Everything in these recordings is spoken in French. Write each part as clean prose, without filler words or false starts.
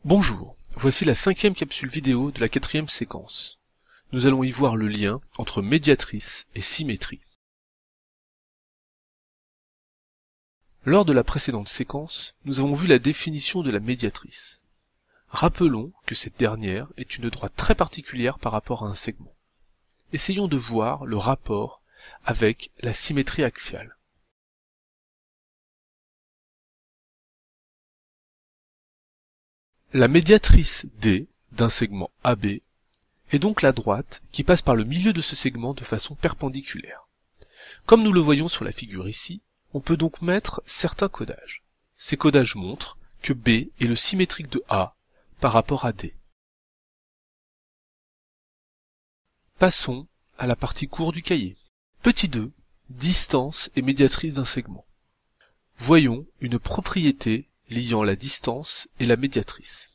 Bonjour, voici la 5e capsule vidéo de la 4e séquence. Nous allons y voir le lien entre médiatrice et symétrie. Lors de la précédente séquence, nous avons vu la définition de la médiatrice. Rappelons que cette dernière est une droite très particulière par rapport à un segment. Essayons de voir le rapport avec la symétrie axiale. La médiatrice D d'un segment AB est donc la droite qui passe par le milieu de ce segment de façon perpendiculaire. Comme nous le voyons sur la figure ici, on peut donc mettre certains codages. Ces codages montrent que B est le symétrique de A par rapport à D. Passons à la partie court du cahier. Petit 2, distance et médiatrice d'un segment. Voyons une propriété liant la distance et la médiatrice.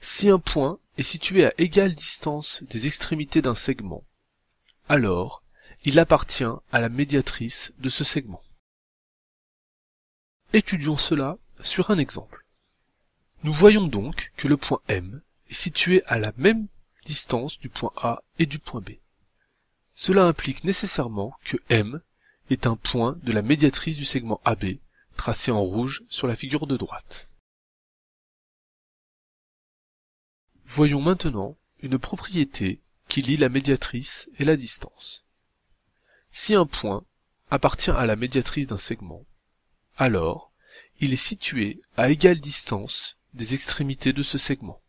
Si un point est situé à égale distance des extrémités d'un segment, alors il appartient à la médiatrice de ce segment. Étudions cela sur un exemple. Nous voyons donc que le point M est situé à la même distance du point A et du point B. Cela implique nécessairement que M est un point de la médiatrice du segment AB, tracé en rouge sur la figure de droite. Voyons maintenant une propriété qui lie la médiatrice et la distance. Si un point appartient à la médiatrice d'un segment, alors il est situé à égale distance des extrémités de ce segment.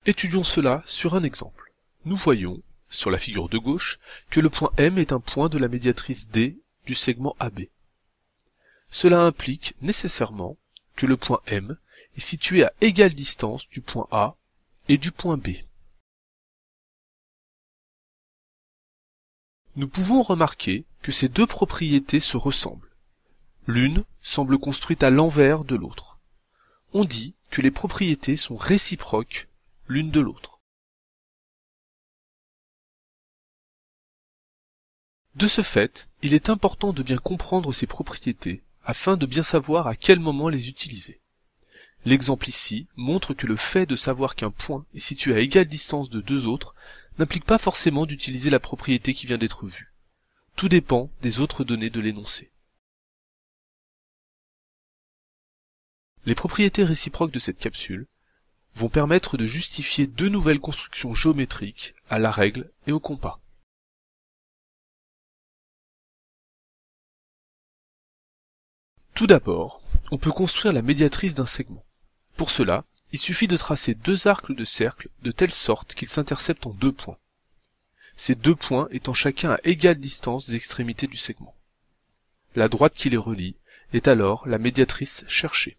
Étudions cela sur un exemple. Nous voyons, sur la figure de gauche, que le point M est un point de la médiatrice D du segment AB. Cela implique nécessairement que le point M est situé à égale distance du point A et du point B. Nous pouvons remarquer que ces deux propriétés se ressemblent. L'une semble construite à l'envers de l'autre. On dit que les propriétés sont réciproques l'une de l'autre. De ce fait, il est important de bien comprendre ces propriétés afin de bien savoir à quel moment les utiliser. L'exemple ici montre que le fait de savoir qu'un point est situé à égale distance de deux autres n'implique pas forcément d'utiliser la propriété qui vient d'être vue. Tout dépend des autres données de l'énoncé. Les propriétés réciproques de cette capsule vont permettre de justifier deux nouvelles constructions géométriques à la règle et au compas. Tout d'abord, on peut construire la médiatrice d'un segment. Pour cela, il suffit de tracer deux arcs de cercle de telle sorte qu'ils s'interceptent en deux points. Ces deux points étant chacun à égale distance des extrémités du segment. La droite qui les relie est alors la médiatrice cherchée.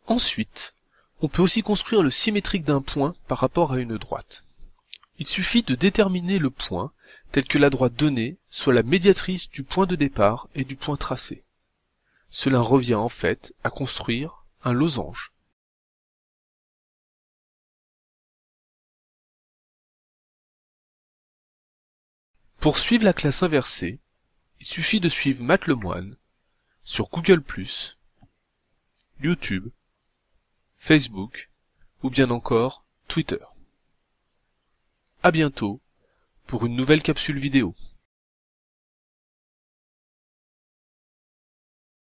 Ensuite, on peut aussi construire le symétrique d'un point par rapport à une droite. Il suffit de déterminer le point tel que la droite donnée soit la médiatrice du point de départ et du point tracé. Cela revient en fait à construire un losange. Pour suivre la classe inversée, il suffit de suivre Matt Lemoine sur Google+, YouTube, Facebook ou bien encore Twitter. À bientôt pour une nouvelle capsule vidéo.